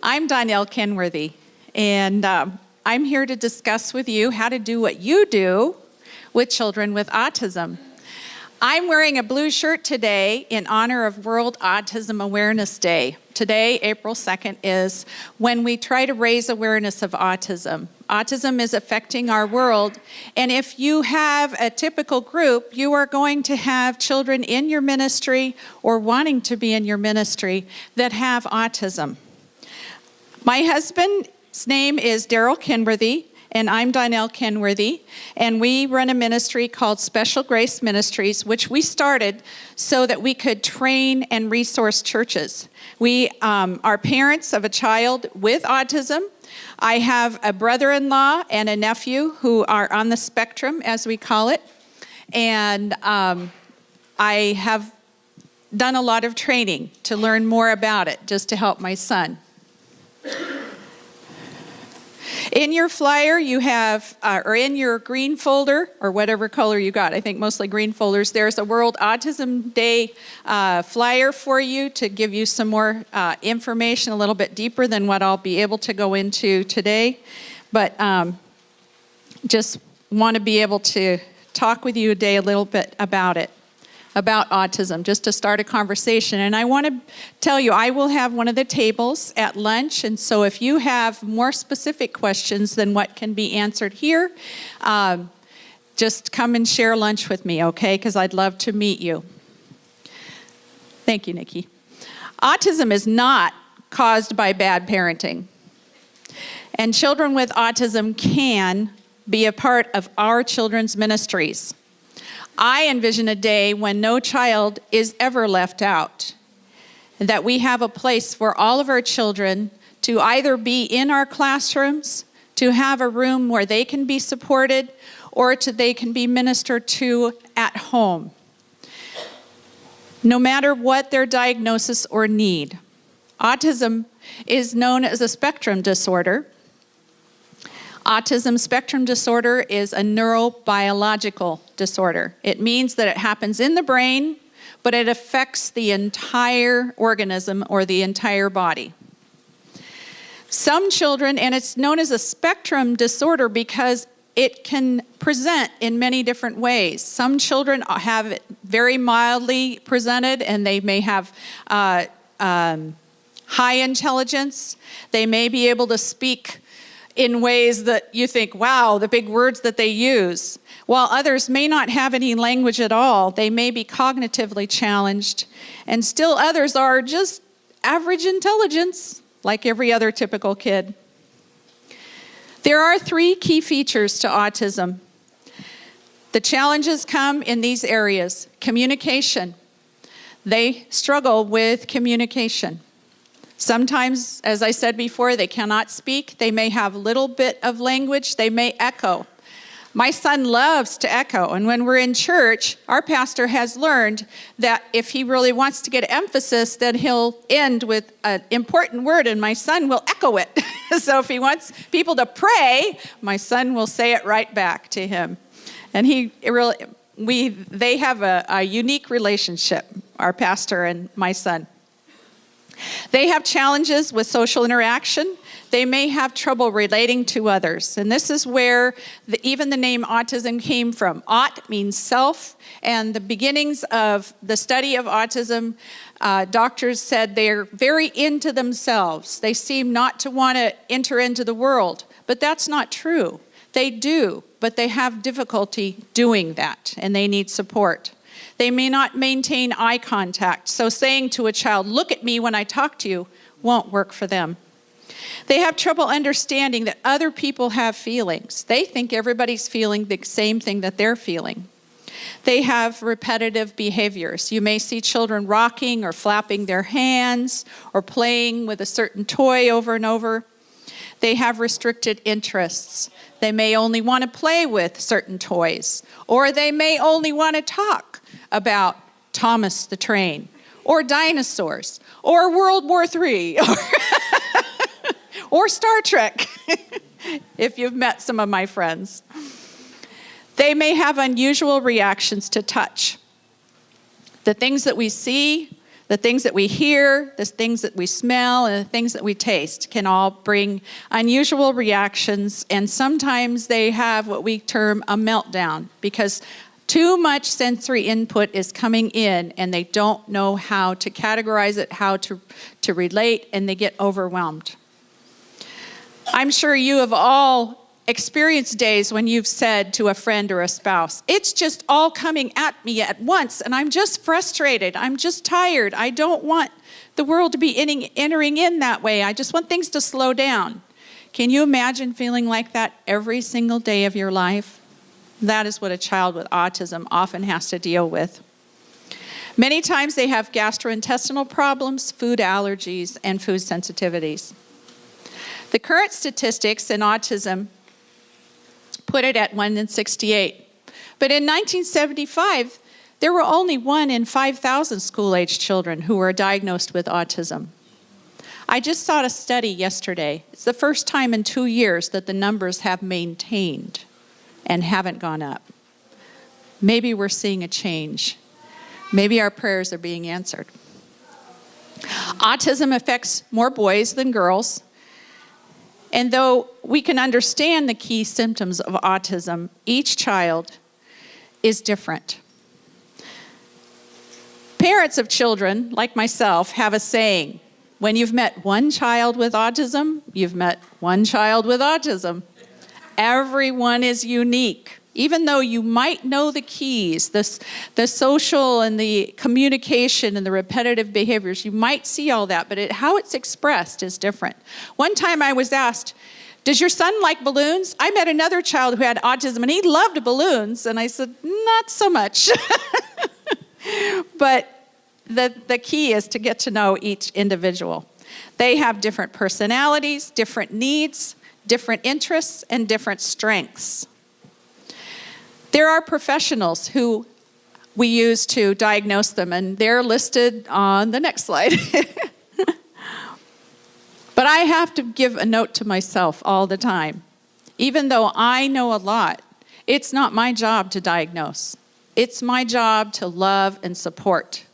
I'm Donnell Kenworthy, and I'm here to discuss with you how to do what you do with children with autism. I'm wearing a blue shirt today in honor of World Autism Awareness Day. Today, April 2nd, is when we try to raise awareness of autism. Autism is affecting our world, and if you have a typical group, you are going to have children in your ministry or wanting to be in your ministry that have autism. My husband's name is Donnell Kenworthy, and I'm Donnell Kenworthy, and we run a ministry called Special Grace Ministries, which we started so that we could train and resource churches. We are parents of a child with autism. I have a brother-in-law and a nephew who are on the spectrum, as we call it, and I have done a lot of training to learn more about it, just to help my son. In your flyer, you have, or in your green folder, or whatever color you got, I think mostly green folders, there's a World Autism Day flyer for you to give you some more information a little bit deeper than what I'll be able to go into today. But just want to be able to talk with you today a little bit about it. About autism, just to start a conversation. And I want to tell you, I will have one of the tables at lunch, and so if you have more specific questions than what can be answered here, just come and share lunch with me, okay? Because I'd love to meet you. Thank you, Nikki. Autism is not caused by bad parenting. And children with autism can be a part of our children's ministries. I envision a day when no child is ever left out, that we have a place for all of our children to either be in our classrooms, to have a room where they can be supported, or they can be ministered to at home, no matter what their diagnosis or need. Autism is known as a spectrum disorder. Autism spectrum disorder is a neurobiological disorder. It means that it happens in the brain, but it affects the entire organism or the entire body. Some children, and it's known as a spectrum disorder because it can present in many different ways. Some children have it very mildly presented, and they may have high intelligence. They may be able to speak in ways that you think, wow, the big words that they use. While others may not have any language at all, they may be cognitively challenged, and still others are just average intelligence, like every other typical kid. There are 3 key features to autism. The challenges come in these areas. Communication. They struggle with communication. Sometimes, as I said before, they cannot speak. They may have a little bit of language. They may echo. My son loves to echo, and when we're in church, our pastor has learned that if he really wants to get emphasis, then he'll end with an important word, and my son will echo it. So if he wants people to pray, my son will say it right back to him. And they have a unique relationship, our pastor and my son. They have challenges with social interaction. They may have trouble relating to others. And this is where even the name autism came from. Aut means self, and the beginnings of the study of autism, doctors said they're very into themselves. They seem not to want to enter into the world, but that's not true. They do, but they have difficulty doing that, and they need support. They may not maintain eye contact, so saying to a child, "Look at me when I talk to you," won't work for them. They have trouble understanding that other people have feelings. They think everybody's feeling the same thing that they're feeling. They have repetitive behaviors. You may see children rocking or flapping their hands or playing with a certain toy over and over. They have restricted interests. They may only want to play with certain toys, or they may only want to talk about Thomas the Train, or dinosaurs, or World War III, or Star Trek, if you've met some of my friends. They may have unusual reactions to touch. The things that we see, The things that we hear, the things that we smell, and the things that we taste can all bring unusual reactions, and sometimes they have what we term a meltdown because too much sensory input is coming in and they don't know how to categorize it, how to relate, and they get overwhelmed. I'm sure you have all experienced days when you've said to a friend or a spouse, it's just all coming at me at once and I'm just frustrated, I'm just tired, I don't want the world to be entering in that way, I just want things to slow down. Can you imagine feeling like that every single day of your life? That is what a child with autism often has to deal with. Many times they have gastrointestinal problems, food allergies, and food sensitivities. The current statistics in autism put it at 1 in 68. But in 1975, there were only 1 in 5,000 school-aged children who were diagnosed with autism. I just saw a study yesterday. It's the first time in 2 years that the numbers have maintained and haven't gone up. Maybe we're seeing a change. Maybe our prayers are being answered. Autism affects more boys than girls. And though we can understand the key symptoms of autism, each child is different. Parents of children, like myself, have a saying, when you've met one child with autism, you've met one child with autism. Everyone is unique. Even though you might know the keys, the social and the communication and the repetitive behaviors, you might see all that, but how it's expressed is different. One time I was asked, does your son like balloons? I met another child who had autism and he loved balloons, and I said, not so much. But the key is to get to know each individual. They have different personalities, different needs, different interests, and different strengths. There are professionals who we use to diagnose them, and they're listed on the next slide. But I have to give a note to myself all the time. Even though I know a lot, it's not my job to diagnose. It's my job to love and support.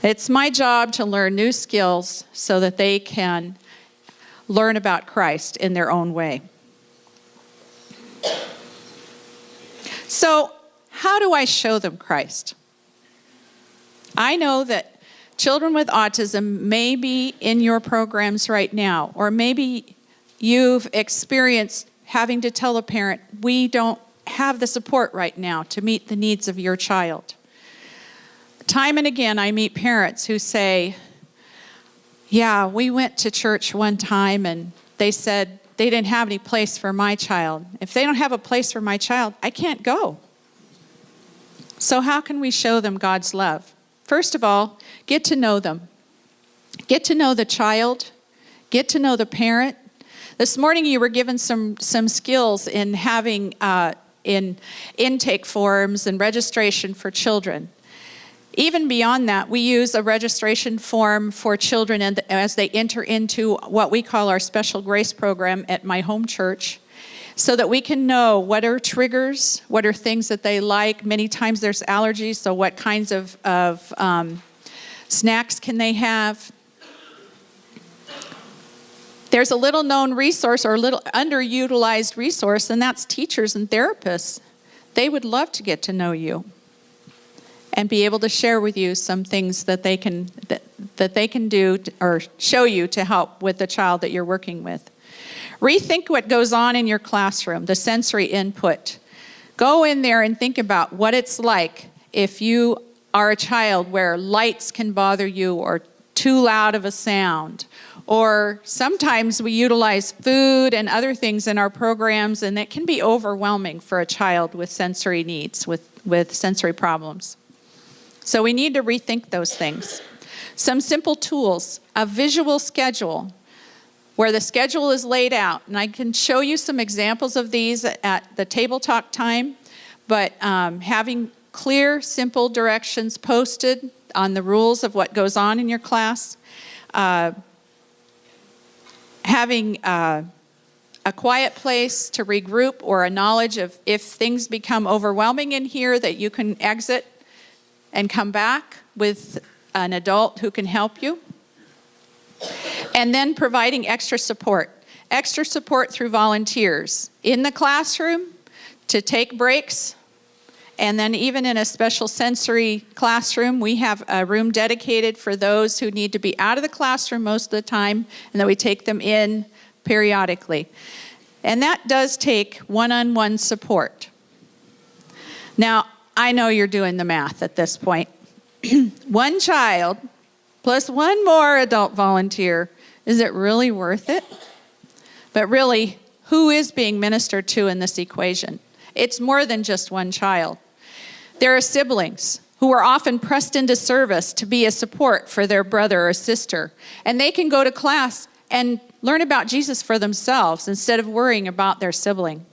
It's my job to learn new skills so that they can learn about Christ in their own way. So, how do I show them Christ? I know that children with autism may be in your programs right now, or maybe you've experienced having to tell a parent, we don't have the support right now to meet the needs of your child. Time and again, I meet parents who say, yeah, we went to church one time and they said they didn't have any place for my child. If they don't have a place for my child, I can't go. So how can we show them God's love? First of all, get to know them. Get to know the child. Get to know the parent. This morning you were given some skills in having in intake forms and registration for children. Even beyond that, we use a registration form for children as they enter into what we call our special grace program at my home church, so that we can know what are triggers, what are things that they like. Many times there's allergies, so what kinds of snacks can they have? There's a little known resource or a little underutilized resource, and that's teachers and therapists. They would love to get to know you and be able to share with you some things that they can do or show you to help with the child that you're working with. Rethink what goes on in your classroom, the sensory input. Go in there and think about what it's like if you are a child where lights can bother you or too loud of a sound. Or sometimes we utilize food and other things in our programs, and it can be overwhelming for a child with sensory needs, with sensory problems. So we need to rethink those things. Some simple tools, a visual schedule, where the schedule is laid out. And I can show you some examples of these at the table talk time, but having clear, simple directions posted on the rules of what goes on in your class, having a quiet place to regroup, or a knowledge of if things become overwhelming in here that you can exit and come back with an adult who can help you. And then providing extra support through volunteers in the classroom to take breaks. And then even in a special sensory classroom, we have a room dedicated for those who need to be out of the classroom most of the time, and then we take them in periodically. And that does take one-on-one support. Now, I know you're doing the math at this point. One child plus one more adult volunteer, is it really worth it? But really, who is being ministered to in this equation? It's more than just one child. There are siblings who are often pressed into service to be a support for their brother or sister. And they can go to class and learn about Jesus for themselves instead of worrying about their sibling.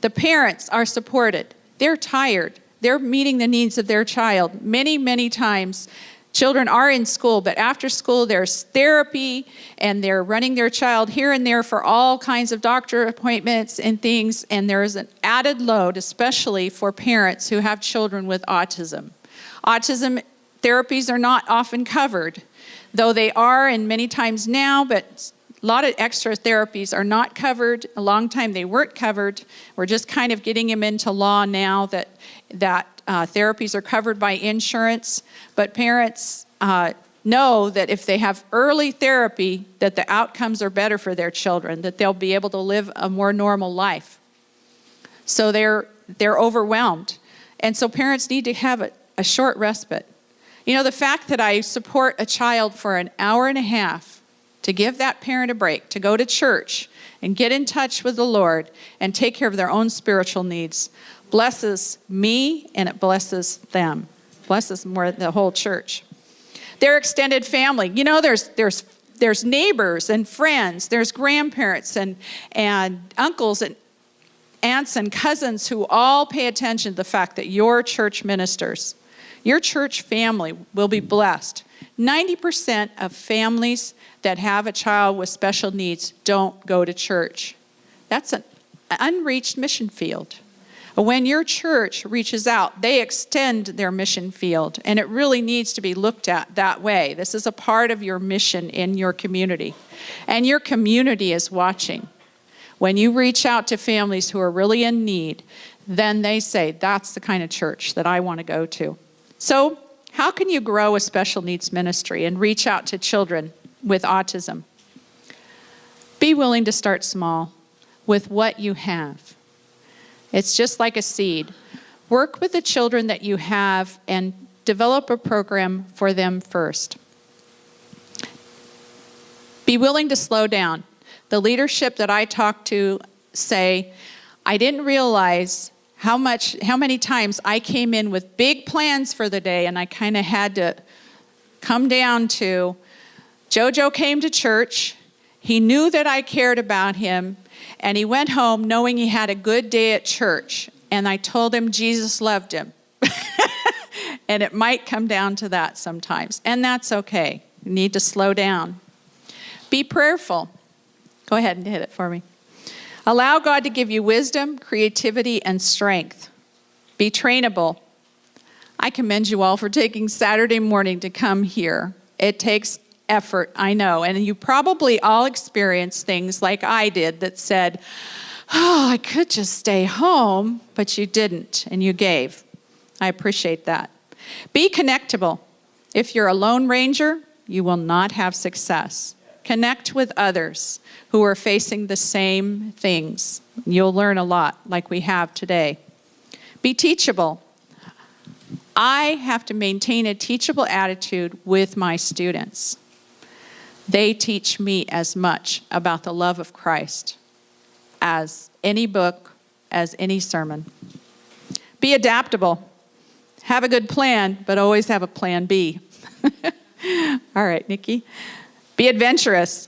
The parents are supported. They're tired. They're meeting the needs of their child. Many, many times, children are in school, but after school there's therapy, and they're running their child here and there for all kinds of doctor appointments and things, and there is an added load, especially for parents who have children with autism. Autism therapies are not often covered, though they are, and many times now, but a lot of extra therapies are not covered. A long time they weren't covered. We're just kind of getting them into law now that therapies are covered by insurance, but parents know that if they have early therapy, that the outcomes are better for their children, that they'll be able to live a more normal life. So they're overwhelmed. And so parents need to have a short respite. You know, the fact that I support a child for an hour and a half to give that parent a break, to go to church and get in touch with the Lord and take care of their own spiritual needs, blesses me, and it blesses them. Blesses more the whole church. Their extended family. You know, there's neighbors and friends. There's grandparents and uncles and aunts and cousins who all pay attention to the fact that your church ministers, your church family will be blessed. 90% of families that have a child with special needs don't go to church. That's an unreached mission field. When your church reaches out, they extend their mission field, and it really needs to be looked at that way. This is a part of your mission in your community, and your community is watching. When you reach out to families who are really in need, then they say, that's the kind of church that I want to go to. So, how can you grow a special needs ministry and reach out to children with autism? Be willing to start small with what you have. It's just like a seed. Work with the children that you have and develop a program for them first. Be willing to slow down. The leadership that I talk to say, I didn't realize how many times I came in with big plans for the day, and I kind of had to come down to, Jojo came to church, he knew that I cared about him, and he went home knowing he had a good day at church, and I told him Jesus loved him. And it might come down to that sometimes, and that's okay. You need to slow down. Be prayerful. Go ahead and hit it for me. Allow God to give you wisdom, creativity, and strength. Be trainable. I commend you all for taking Saturday morning to come here. It takes effort, I know. And you probably all experienced things like I did that said, oh, I could just stay home, but you didn't, and you gave. I appreciate that. Be connectable. If you're a lone ranger, you will not have success. Connect with others who are facing the same things. You'll learn a lot, like we have today. Be teachable. I have to maintain a teachable attitude with my students. They teach me as much about the love of Christ as any book, as any sermon. Be adaptable. Have a good plan, but always have a plan B. All right, Nikki. Be adventurous.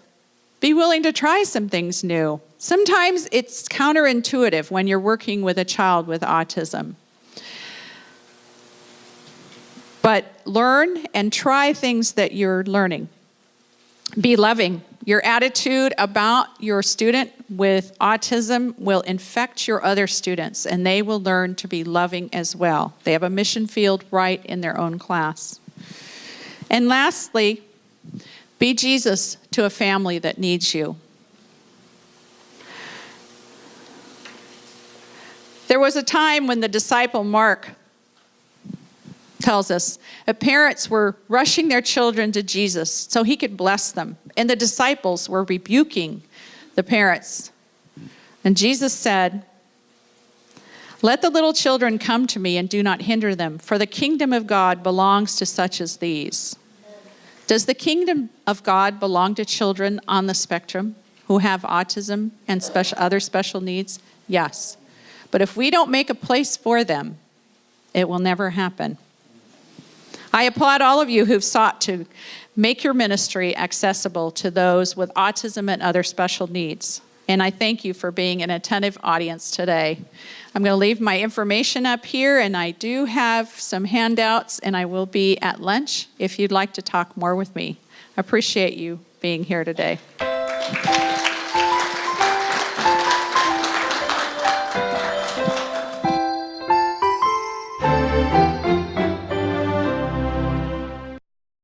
Be willing to try some things new. Sometimes it's counterintuitive when you're working with a child with autism. But learn and try things that you're learning. Be loving. Your attitude about your student with autism will infect your other students, and they will learn to be loving as well. They have a mission field right in their own class. And lastly, be Jesus to a family that needs you. There was a time when the disciple Mark tells us that parents were rushing their children to Jesus so he could bless them. And the disciples were rebuking the parents. And Jesus said, "Let the little children come to me and do not hinder them, for the kingdom of God belongs to such as these." Does the kingdom of God belong to children on the spectrum who have autism and other special needs? Yes. But if we don't make a place for them, it will never happen. I applaud all of you who've sought to make your ministry accessible to those with autism and other special needs. And I thank you for being an attentive audience today. I'm going to leave my information up here, and I do have some handouts, and I will be at lunch if you'd like to talk more with me. I appreciate you being here today.